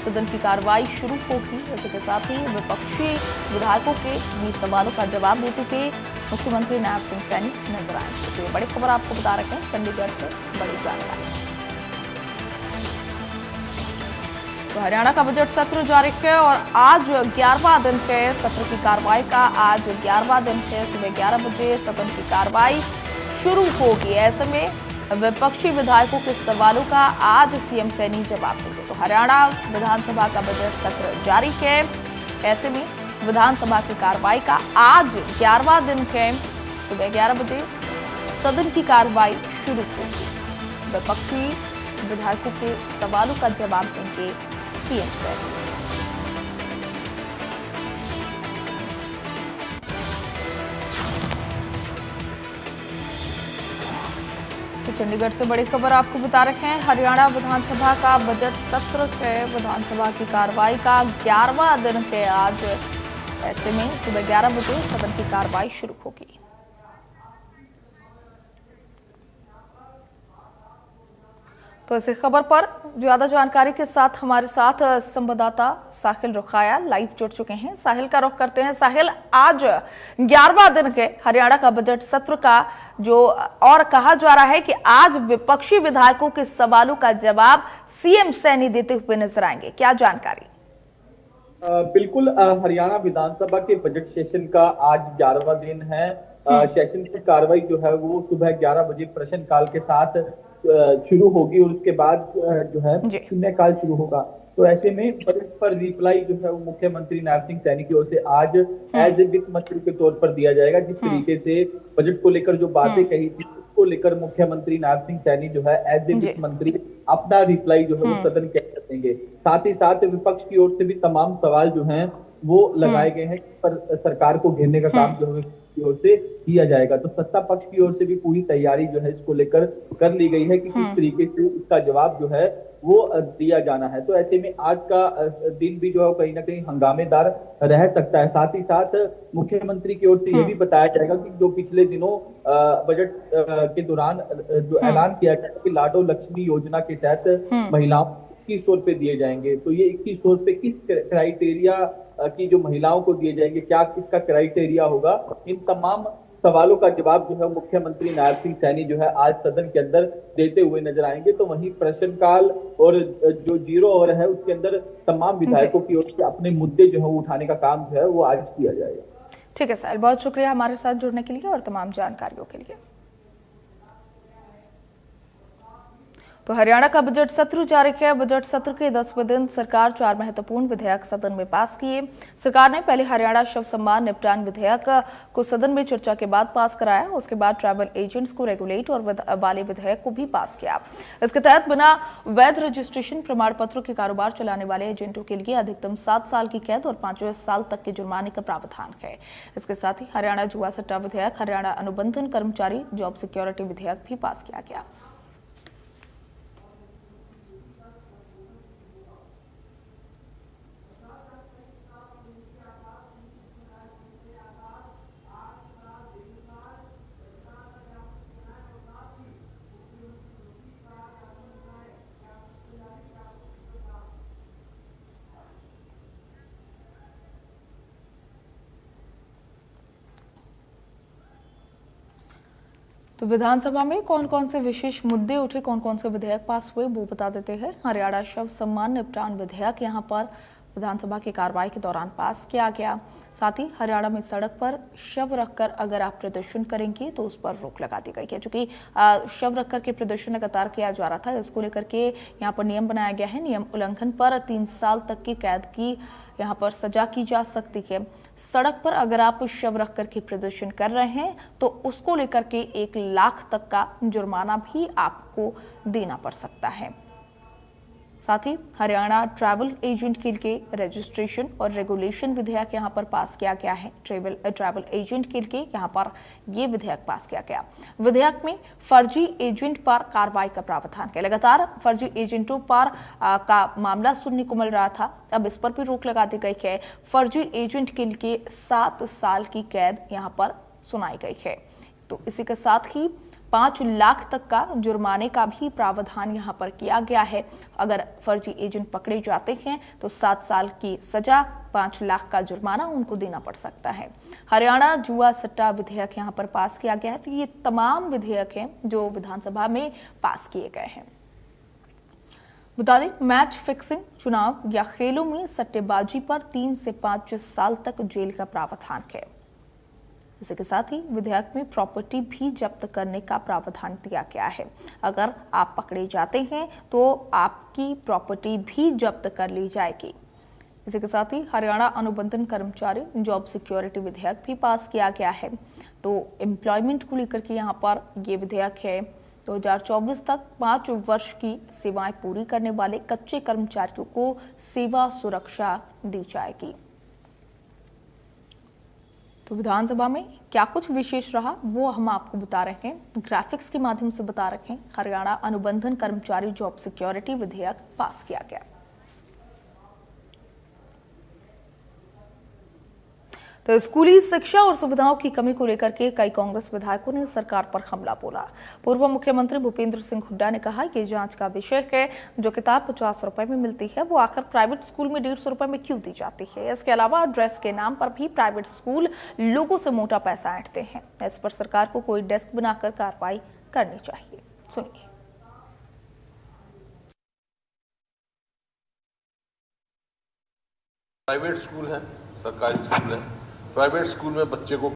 सदन की कार्रवाई शुरू होगी। इसी के साथ ही विपक्षी विधायकों के भी सवालों का जवाब देते हुए मुख्यमंत्री नायब सिंह सैनी नजर आएंगे। तो ये बड़ी खबर आपको बता रहे हैं चंडीगढ़ से बड़ी जानकारी। तो हरियाणा का बजट सत्र जारी है और आज 11वां दिन है सत्र की कार्रवाई का। आज 11वां दिन है, सुबह 11 बजे सदन की कार्रवाई शुरू होगी। ऐसे में विपक्षी विधायकों के सवालों का आज सीएम सैनी जवाब देंगे। तो हरियाणा विधानसभा का बजट सत्र जारी है। ऐसे में विधानसभा की कार्रवाई का आज 11वां दिन है, सुबह 11 बजे सदन की कार्रवाई शुरू होगी। विपक्षी विधायकों के सवालों का जवाब देंगे सीएम सैनी। तो चंडीगढ़ से बड़ी खबर आपको बता रहे हैं। हरियाणा विधानसभा का बजट सत्र है, विधानसभा की कार्रवाई का 11वां दिन है आज। ऐसे में सुबह 11 बजे सदन की कार्रवाई शुरू होगी। तो इस खबर पर ज्यादा जानकारी के साथ हमारे साथ संवाददाता साहिल रुखाया लाइव जुड़ चुके हैं। साहिल का रुख करते हैं। साहिल, आज 11वां दिन है हरियाणा का बजट सत्र का, जो और कहा जा रहा है कि आज विपक्षी विधायकों के सवालों का जवाब सीएम सैनी देते हुए नजर आएंगे, क्या जानकारी? बिल्कुल, हरियाणा विधानसभा के बजट सेशन का आज 11वां दिन है। सेशन की कार्रवाई जो है वो सुबह 11 बजे प्रश्नकाल के साथ शुरू होगी और उसके बाद जो है शून्यकाल शुरू होगा। तो ऐसे में बजट पर रिप्लाई जो है वो मुख्यमंत्री नायब सिंह सैनी की ओर से आज एज ए वित्त मंत्री के तौर पर दिया जाएगा। जिस तरीके से बजट को लेकर जो बातें कही थी उसको लेकर मुख्यमंत्री नायब सिंह सैनी जो है एज ए वित्त मंत्री अपना रिप्लाई जो है वो सदन के अंदर देंगे। साथ ही साथ विपक्ष की ओर से भी तमाम सवाल जो हैं वो लगाए गए हैं, पर सरकार को घेरने का काम जो है की ओर से किया जाएगा। तो सत्ता पक्ष की ओर से भी पूरी तैयारी जो है इसको लेकर कर ली गई है कि किस तरीके से इसका जवाब जो है वो दिया जाना है। तो ऐसे में आज का दिन भी जो है कहीं ना कहीं हंगामेदार रह सकता है। साथ ही साथ मुख्यमंत्री की ओर से ये भी बताया जाएगा कि जो पिछले दिनों बजट के दौरान जो ऐलान किया गया कि लाडो लक्ष्मी योजना के तहत महिलाओं 2100 रुपए दिए जाएंगे। तो ये 2100 रुपए किस क्राइटेरिया की जो महिलाओं को दिए जाएंगे, क्या किसका क्राइटेरिया होगा, इन तमाम सवालों का जवाब जो है मुख्यमंत्री नायब सिंह सैनी जो है आज सदन के अंदर देते हुए नजर आएंगे। तो वहीं प्रश्नकाल और जो 0 ओवर है उसके अंदर तमाम विधायकों की ओर से अपने मुद्दे जो है वो उठाने का काम जो है वो आज किया जाएगा। ठीक है साहिल, बहुत शुक्रिया हमारे साथ जुड़ने के लिए और तमाम जानकारियों के लिए। तो हरियाणा का बजट सत्र जारी है। बजट सत्र के 10वें दिन सरकार 4 महत्वपूर्ण विधेयक सदन में पास किए। सरकार ने पहले हरियाणा शव सम्मान निपटान विधेयक को सदन में चर्चा के बाद पास कराया। उसके बाद ट्रैवल एजेंट्स को रेगुलेट और वाले विधेयक को भी पास किया। इसके तहत बिना वैध रजिस्ट्रेशन प्रमाण पत्रों के कारोबार चलाने वाले एजेंटों के लिए अधिकतम 7 साल की कैद और 5 साल तक के जुर्माने का प्रावधान है। इसके साथ ही हरियाणा जुआ सट्टा विधेयक, हरियाणा अनुबंधन कर्मचारी जॉब सिक्योरिटी विधेयक भी पास किया गया। तो विधानसभा में कौन कौन से विशेष मुद्दे उठे, कौन कौन से विधेयक पास हुए, वो बता देते हैं। हरियाणा शव सम्मान निपटान विधेयक यहां पर विधानसभा की कार्रवाई के दौरान पास किया गया। साथ ही हरियाणा में सड़क पर शव रखकर अगर आप प्रदर्शन करेंगे तो उस पर रोक लगा दी गई है। चूंकि शव रखकर के प्रदर्शन लगातार किया जा रहा था, इसको लेकर के यहाँ पर नियम बनाया गया है। नियम उल्लंघन पर 3 साल तक की कैद की यहाँ पर सजा की जा सकती है। सड़क पर अगर आप शव रख करके प्रदर्शन कर रहे हैं तो उसको लेकर के 1 लाख तक का जुर्माना भी आपको देना पड़ सकता है। साथ ही हरियाणा ट्रैवल एजेंट के लिए रजिस्ट्रेशन और रेगुलेशन विधेयक यहां पर पास किया गया है। ट्रैवल एजेंट के लिए यहां पर यह विधेयक पास किया गया। विधेयक में फर्जी एजेंट पर कार्रवाई का प्रावधान है। लगातार फर्जी एजेंटों पर का मामला सुनने को मिल रहा था, अब इस पर भी रोक लगा दी गई है। फर्जी एजेंट के लिए 7 साल की कैद यहां पर सुनाई गई है। तो इसी के साथ ही 5 लाख तक का जुर्माने का भी प्रावधान यहाँ पर किया गया है। अगर फर्जी एजेंट पकड़े जाते हैं तो 7 साल की सजा, 5 लाख का जुर्माना उनको देना पड़ सकता है। हरियाणा जुआ सट्टा विधेयक यहाँ पर पास किया गया है। तो ये तमाम विधेयक हैं जो विधानसभा में पास किए गए हैं। बता दें, मैच फिक्सिंग, चुनाव या खेलों में सट्टेबाजी पर 3 से 5 साल तक जेल का प्रावधान है। इसी के साथ ही विधेयक में प्रॉपर्टी भी जब्त करने का प्रावधान दिया गया है। अगर आप पकड़े जाते हैं तो आपकी प्रॉपर्टी भी जब्त कर ली जाएगी। इसी के साथ ही हरियाणा अनुबंधन कर्मचारी जॉब सिक्योरिटी विधेयक भी पास किया गया है। तो एम्प्लॉयमेंट को लेकर के यहाँ पर ये विधेयक है। 2024 तक 5 वर्ष की सेवाएं पूरी करने वाले कच्चे कर्मचारियों को सेवा सुरक्षा दी जाएगी। तो विधानसभा में क्या कुछ विशेष रहा वो हम आपको बता रहे हैं, ग्राफिक्स के माध्यम से बता रहे हैं। हरियाणा अनुबंधन कर्मचारी जॉब सिक्योरिटी विधेयक पास किया गया। तो स्कूली शिक्षा और सुविधाओं की कमी को लेकर के कई कांग्रेस विधायकों ने सरकार पर हमला बोला। पूर्व मुख्यमंत्री भूपेंद्र सिंह हुड्डा ने कहा कि जांच का विषय है, जो किताब 50 रुपए में मिलती है वो आखिर प्राइवेट स्कूल में 150 रुपए में क्यों दी जाती है। इसके अलावा ड्रेस के नाम पर भी प्राइवेट स्कूल लोगों से मोटा पैसा ऐंठते हैं। इस पर सरकार को कोई डेस्क बनाकर कार्रवाई करनी चाहिए। सुनिए। प्राइवेट स्कूल है, सरकारी स्कूल है। प्राइवेट स्कूल में बच्चे को